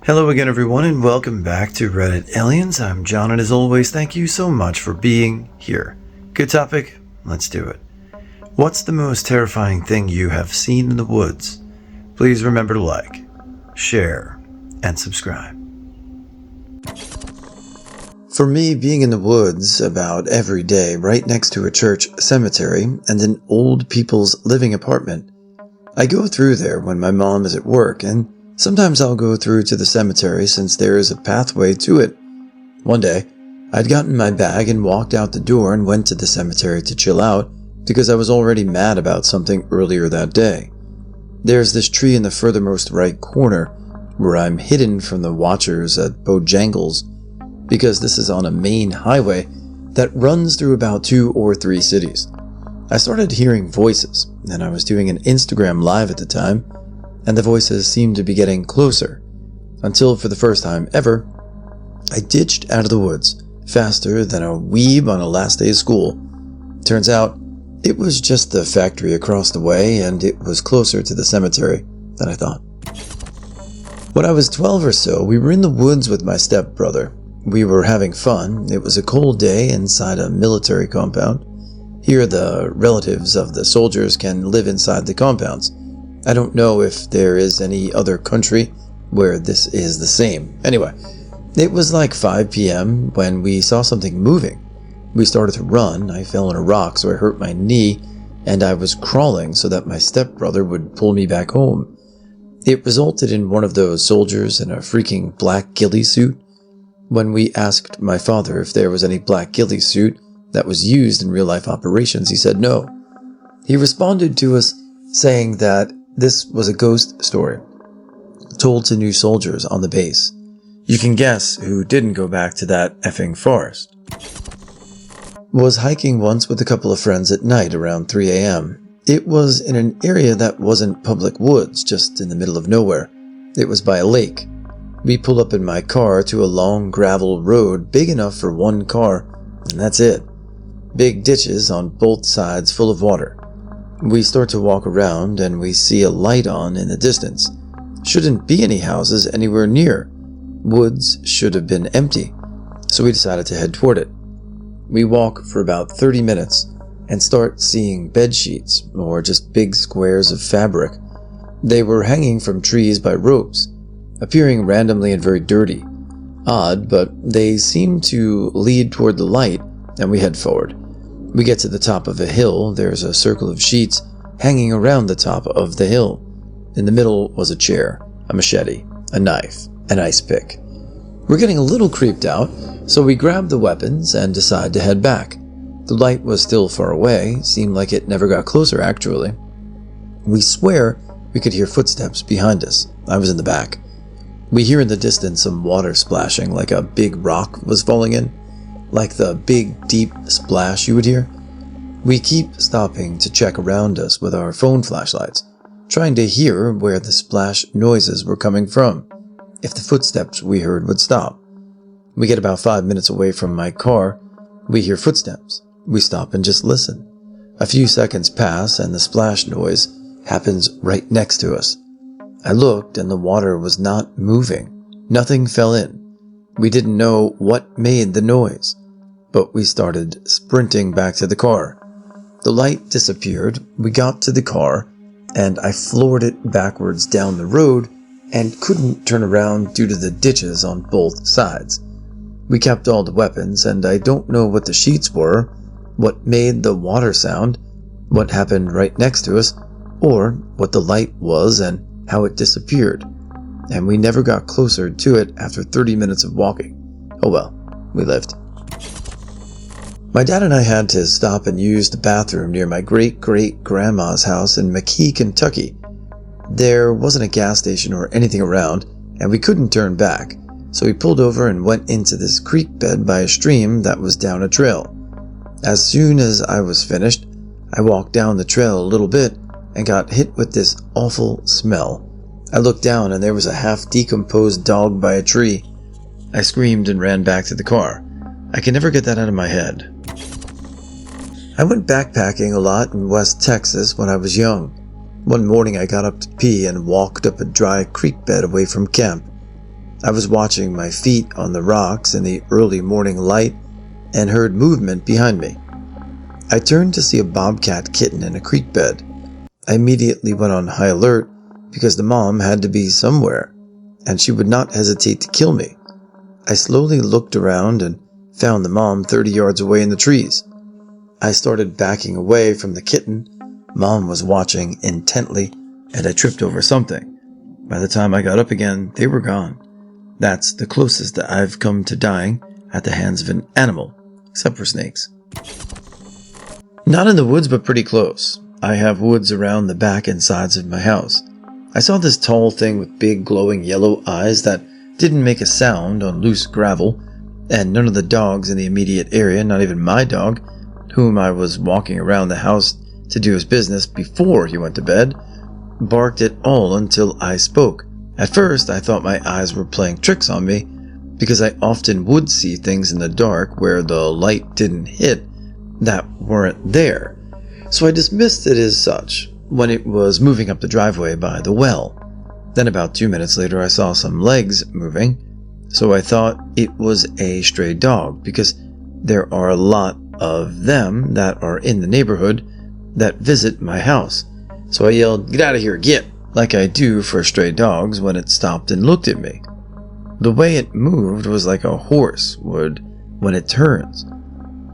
Hello again, everyone, and welcome back to Reddit Aliens. I'm John, and as always, thank you so much for being here. Good topic, let's do it. What's the most terrifying thing you have seen in the woods? Please remember to like, share, and subscribe. For me, being in the woods about every day, right next to a church cemetery and an old people's living apartment, I go through there when my mom is at work, and sometimes I'll go through to the cemetery since there is a pathway to it. One day, I'd gotten my bag and walked out the door and went to the cemetery to chill out because I was already mad about something earlier that day. There's this tree in the furthermost right corner where I'm hidden from the watchers at Bojangles because this is on a main highway that runs through about 2 or 3 cities. I started hearing voices, and I was doing an Instagram live at the time, and the voices seemed to be getting closer, until for the first time ever, I ditched out of the woods faster than a weeb on a last day of school. Turns out, it was just the factory across the way, and it was closer to the cemetery than I thought. When I was 12 or so, we were in the woods with my stepbrother. We were having fun. It was a cold day inside a military compound. Here, the relatives of the soldiers can live inside the compounds. I don't know if there is any other country where this is the same. Anyway, it was like 5 p.m. when we saw something moving. We started to run. I fell on a rock, so I hurt my knee, and I was crawling so that my stepbrother would pull me back home. It resulted in one of those soldiers in a freaking black ghillie suit. When we asked my father if there was any black ghillie suit that was used in real-life operations, he said no. He responded to us saying that this was a ghost story, told to new soldiers on the base. You can guess who didn't go back to that effing forest. Was hiking once with a couple of friends at night around 3 a.m. It was in an area that wasn't public woods, just in the middle of nowhere. It was by a lake. We pulled up in my car to a long gravel road big enough for one car, and that's it. Big ditches on both sides full of water. We start to walk around and we see a light on in the distance. Shouldn't be any houses anywhere near. Woods should have been empty, so we decided to head toward it. We walk for about 30 minutes and start seeing bed sheets or just big squares of fabric. They were hanging from trees by ropes, appearing randomly and very dirty. Odd, but they seem to lead toward the light, and we head forward. We get to the top of a hill. There's a circle of sheets hanging around the top of the hill. In the middle was a chair, a machete, a knife, an ice pick. We're getting a little creeped out, so we grab the weapons and decide to head back. The light was still far away, seemed like it never got closer actually. We swear we could hear footsteps behind us. I was in the back. We hear in the distance some water splashing like a big rock was falling in. Like the big, deep splash you would hear. We keep stopping to check around us with our phone flashlights, trying to hear where the splash noises were coming from, if the footsteps we heard would stop. We get about 5 minutes away from my car. We hear footsteps. We stop and just listen. A few seconds pass and the splash noise happens right next to us. I looked and the water was not moving. Nothing fell in. We didn't know what made the noise, but we started sprinting back to the car. The light disappeared, we got to the car, and I floored it backwards down the road and couldn't turn around due to the ditches on both sides. We kept all the weapons, and I don't know what the sheets were, what made the water sound, what happened right next to us, or what the light was and how it disappeared. And we never got closer to it after 30 minutes of walking. Oh well, we lived. My dad and I had to stop and use the bathroom near my great-great-grandma's house in McKee, Kentucky. There wasn't a gas station or anything around, and we couldn't turn back, so we pulled over and went into this creek bed by a stream that was down a trail. As soon as I was finished, I walked down the trail a little bit and got hit with this awful smell. I looked down and there was a half-decomposed dog by a tree. I screamed and ran back to the car. I can never get that out of my head. I went backpacking a lot in West Texas when I was young. One morning I got up to pee and walked up a dry creek bed away from camp. I was watching my feet on the rocks in the early morning light and heard movement behind me. I turned to see a bobcat kitten in a creek bed. I immediately went on high alert because the mom had to be somewhere, and she would not hesitate to kill me. I slowly looked around and found the mom 30 yards away in the trees. I started backing away from the kitten. Mom was watching intently, and I tripped over something. By the time I got up again, they were gone. That's the closest that I've come to dying at the hands of an animal, except for snakes. Not in the woods, but pretty close. I have woods around the back and sides of my house. I saw this tall thing with big glowing yellow eyes that didn't make a sound on loose gravel, and none of the dogs in the immediate area, not even my dog, whom I was walking around the house to do his business before he went to bed, barked at all until I spoke. At first, I thought my eyes were playing tricks on me, because I often would see things in the dark where the light didn't hit that weren't there. So I dismissed it as such when it was moving up the driveway by the well. Then about 2 minutes later, I saw some legs moving, so I thought it was a stray dog, because there are a lot of them that are in the neighborhood that visit my house. So I yelled, "Get out of here, get!" like I do for stray dogs when it stopped and looked at me. The way it moved was like a horse would when it turns,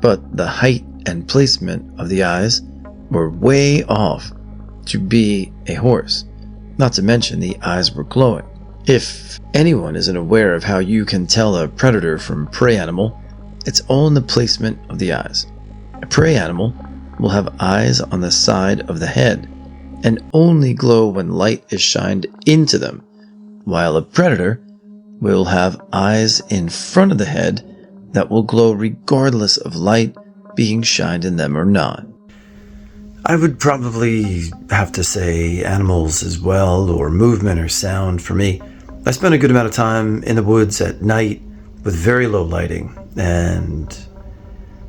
but the height and placement of the eyes were way off to be a horse. Not to mention the eyes were glowing. If anyone isn't aware of how you can tell a predator from prey animal, it's all in the placement of the eyes. A prey animal will have eyes on the side of the head and only glow when light is shined into them, while a predator will have eyes in front of the head that will glow regardless of light being shined in them or not. I would probably have to say animals as well, or movement or sound for me. I spend a good amount of time in the woods at night with very low lighting, and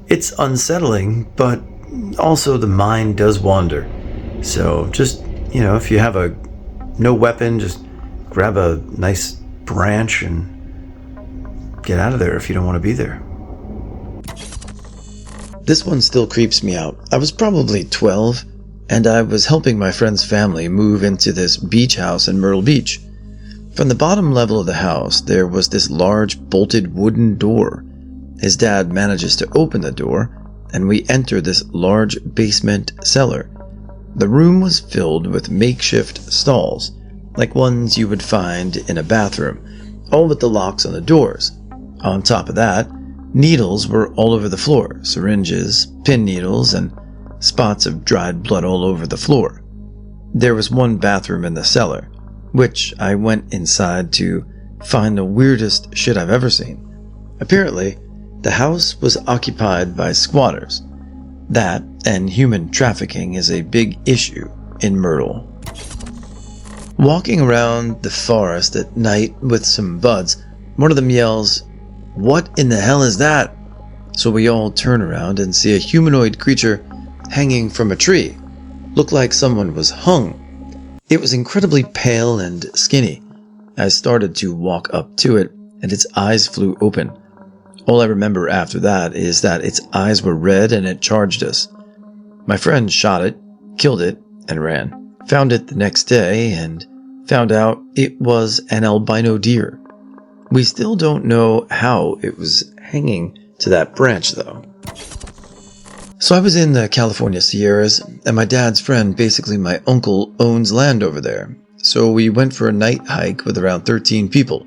it's unsettling, but also the mind does wander. So just, if you have no weapon, just grab a nice branch and get out of there if you don't want to be there. This one still creeps me out. I was probably 12, and I was helping my friend's family move into this beach house in Myrtle Beach. From the bottom level of the house, there was this large bolted wooden door. His dad manages to open the door, and we enter this large basement cellar. The room was filled with makeshift stalls, like ones you would find in a bathroom, all with the locks on the doors. On top of that, needles were all over the floor, syringes, pin needles, and spots of dried blood all over the floor. There was one bathroom in the cellar, which I went inside to find the weirdest shit I've ever seen. Apparently, the house was occupied by squatters. That and human trafficking is a big issue in Myrtle. Walking around the forest at night with some buds, one of them yells, "What in the hell is that?" So we all turn around and see a humanoid creature hanging from a tree. Looked like someone was hung. It was incredibly pale and skinny. I started to walk up to it, and its eyes flew open. All I remember after that is that its eyes were red and it charged us. My friend shot it, killed it, and ran. Found it the next day and found out it was an albino deer. We still don't know how it was hanging to that branch, though. So I was in the California Sierras, and my dad's friend, basically my uncle, owns land over there. So we went for a night hike with around 13 people.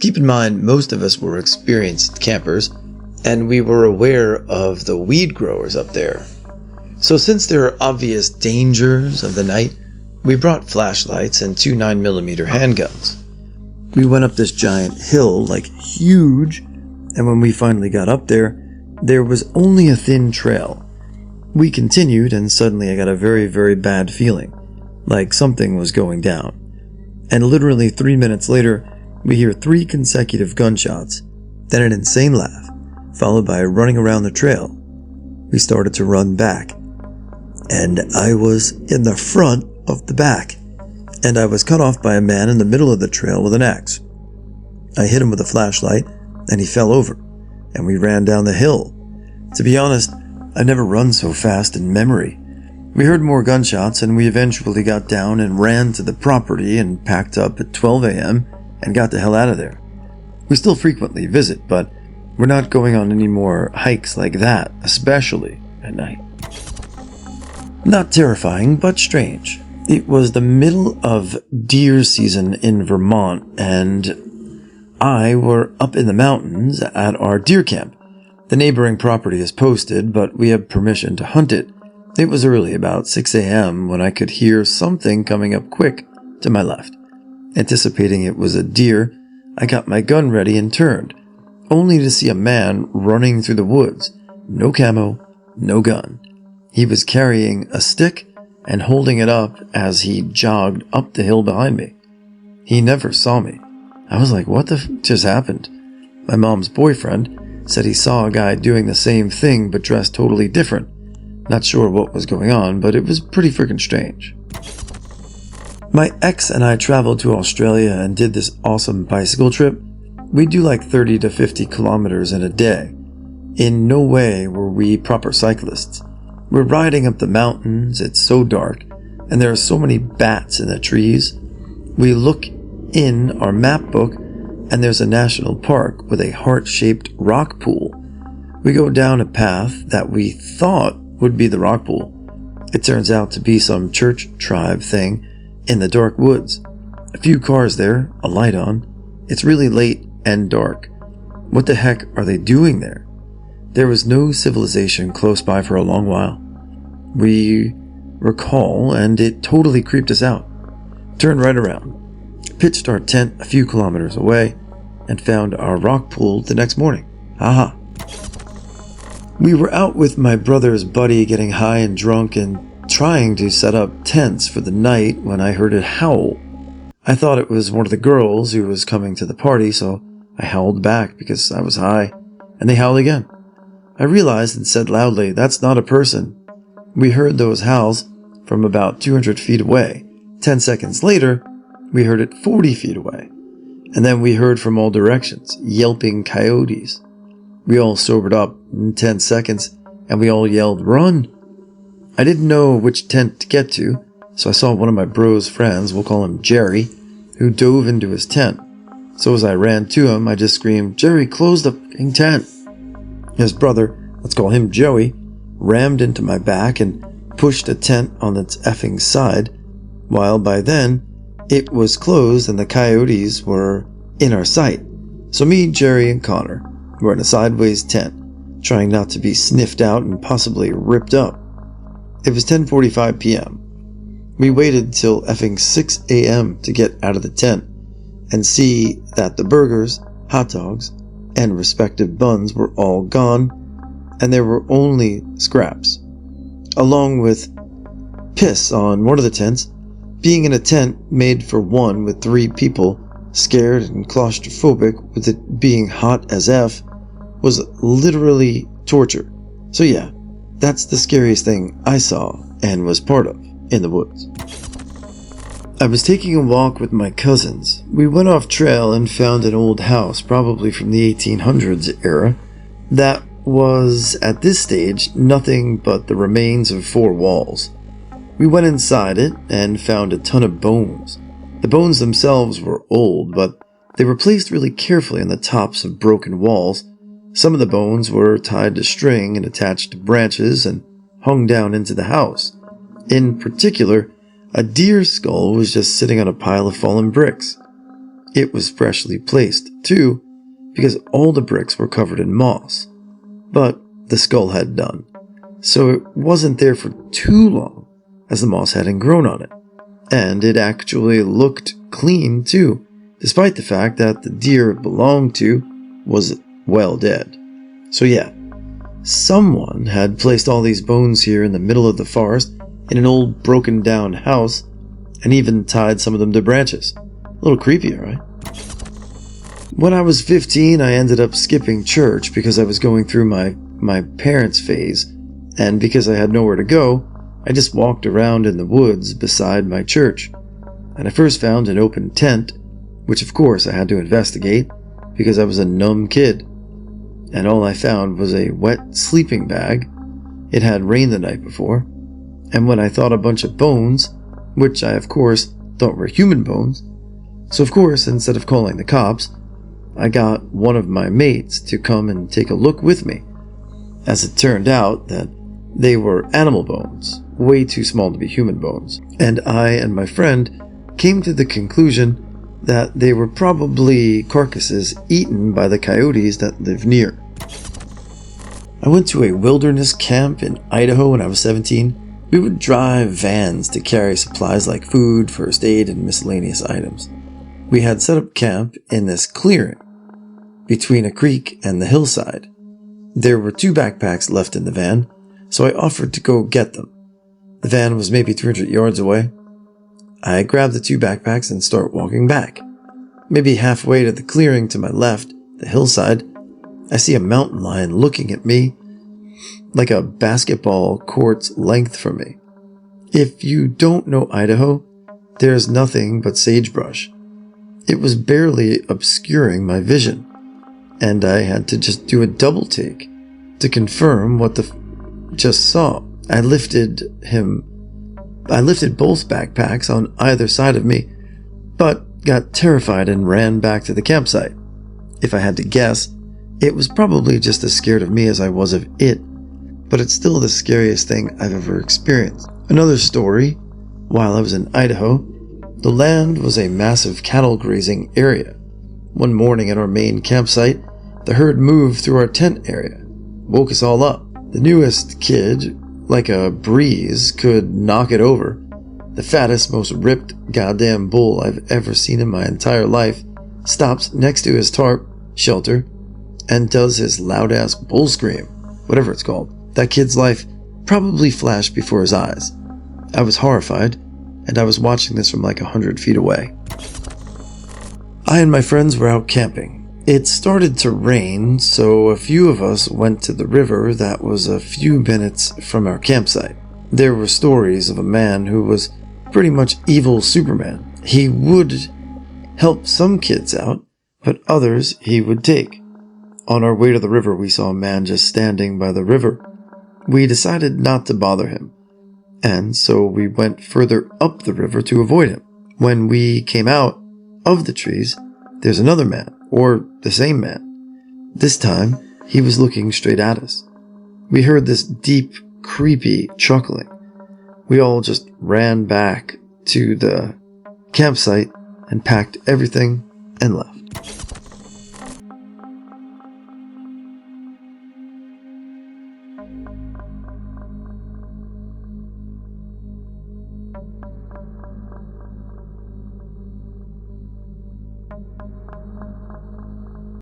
Keep in mind, most of us were experienced campers, and we were aware of the weed growers up there. So since there are obvious dangers of the night, we brought flashlights and 2 9mm handguns. We went up this giant hill, like huge, and when we finally got up there, there was only a thin trail. We continued, and suddenly I got a very, very bad feeling, like something was going down. And literally 3 minutes later, we hear 3 consecutive gunshots, then an insane laugh, followed by running around the trail. We started to run back, and I was in the front of the back, and I was cut off by a man in the middle of the trail with an axe. I hit him with a flashlight, and he fell over, and we ran down the hill. To be honest, I've never run so fast in memory. We heard more gunshots, and we eventually got down and ran to the property and packed up at 12 a.m. and got the hell out of there. We still frequently visit, but we're not going on any more hikes like that, especially at night. Not terrifying, but strange. It was the middle of deer season in Vermont, and I were up in the mountains at our deer camp. The neighboring property is posted, but we have permission to hunt it. It was early, about 6 a.m., when I could hear something coming up quick to my left. Anticipating it was a deer, I got my gun ready and turned, only to see a man running through the woods. No camo, no gun. He was carrying a stick and holding it up as he jogged up the hill behind me. He never saw me. I was like, what the just happened? My mom's boyfriend said he saw a guy doing the same thing but dressed totally different. Not sure what was going on, but it was pretty freaking strange. My ex and I traveled to Australia and did this awesome bicycle trip. We do like 30 to 50 kilometers in a day. In no way were we proper cyclists. We're riding up the mountains, it's so dark, and there are so many bats in the trees. We look in our map book, and there's a national park with a heart-shaped rock pool. We go down a path that we thought would be the rock pool. It turns out to be some church tribe thing in the dark woods. A few cars there, a light on. It's really late and dark. What the heck are they doing there? There was no civilization close by for a long while. We recall, and it totally creeped us out. Turned right around, pitched our tent a few kilometers away, and found our rock pool the next morning. Aha. We were out with my brother's buddy getting high and drunk and trying to set up tents for the night when I heard it howl. I thought it was one of the girls who was coming to the party, so I howled back because I was high, and they howled again. I realized and said loudly, "That's not a person." We heard those howls from about 200 feet away. 10 seconds later, we heard it 40 feet away. And then we heard from all directions, yelping coyotes. We all sobered up in 10 seconds, and we all yelled, "Run!" I didn't know which tent to get to, so I saw one of my bro's friends, we'll call him Jerry, who dove into his tent. So as I ran to him, I just screamed, "Jerry, close the f***ing tent!" His brother, let's call him Joey, rammed into my back and pushed a tent on its effing side, while by then, it was closed and the coyotes were in our sight. So me, Jerry, and Connor were in a sideways tent, trying not to be sniffed out and possibly ripped up. It was 10:45 p.m. We waited till effing 6 a.m. to get out of the tent and see that the burgers, hot dogs, and respective buns were all gone, and there were only scraps, along with piss on one of the tents. Being in a tent made for one with 3 people, scared and claustrophobic with it being hot as F, was literally torture. So yeah, that's the scariest thing I saw and was part of in the woods. I was taking a walk with my cousins. We went off trail and found an old house, probably from the 1800s era, that was, at this stage, nothing but the remains of 4 walls. We went inside it and found a ton of bones. The bones themselves were old, but they were placed really carefully on the tops of broken walls. Some of the bones were tied to string and attached to branches and hung down into the house. In particular, a deer skull was just sitting on a pile of fallen bricks. It was freshly placed, too, because all the bricks were covered in moss. But the skull had none, so it wasn't there for too long, as the moss hadn't grown on it. And it actually looked clean, too, despite the fact that the deer it belonged to was well dead. So yeah, someone had placed all these bones here in the middle of the forest in an old broken down house and even tied some of them to branches. A little creepy, right? When I was 15, I ended up skipping church because I was going through my parents' phase, and because I had nowhere to go, I just walked around in the woods beside my church. And I first found an open tent, which of course I had to investigate, because I was a numb kid, and all I found was a wet sleeping bag. It had rained the night before, and when I thought a bunch of bones, which I of course thought were human bones, so of course instead of calling the cops, I got one of my mates to come and take a look with me. As it turned out that they were animal bones, way too small to be human bones, and I and my friend came to the conclusion that they were probably carcasses eaten by the coyotes that live near. I went to a wilderness camp in Idaho when I was 17. We would drive vans to carry supplies like food, first aid, and miscellaneous items. We had set up camp in this clearing between a creek and the hillside. There were 2 backpacks left in the van, so I offered to go get them. The van was maybe 300 yards away. I grab the 2 backpacks and start walking back. Maybe halfway to the clearing to my left, the hillside, I see a mountain lion looking at me like a basketball court's length from me. If you don't know Idaho, there's nothing but sagebrush. It was barely obscuring my vision, and I had to just do a double take to confirm what just saw. I lifted both backpacks on either side of me, but got terrified and ran back to the campsite. If I had to guess, it was probably just as scared of me as I was of it, but it's still the scariest thing I've ever experienced. Another story, while I was in Idaho, the land was a massive cattle grazing area. One morning at our main campsite, the herd moved through our tent area, woke us all up. The newest kid, like a breeze, could knock it over. The fattest, most ripped goddamn bull I've ever seen in my entire life stops next to his tarp shelter and does his loud-ass bull scream, whatever it's called. That kid's life probably flashed before his eyes. I was horrified, and I was watching this from like 100 feet away. I and my friends were out camping. It started to rain, so a few of us went to the river that was a few minutes from our campsite. There were stories of a man who was pretty much evil Superman. He would help some kids out, but others he would take. On our way to the river, we saw a man just standing by the river. We decided not to bother him, and so we went further up the river to avoid him. When we came out of the trees, there's another man, or the same man. This time, he was looking straight at us. We heard this deep, creepy chuckling. We all just ran back to the campsite and packed everything and left.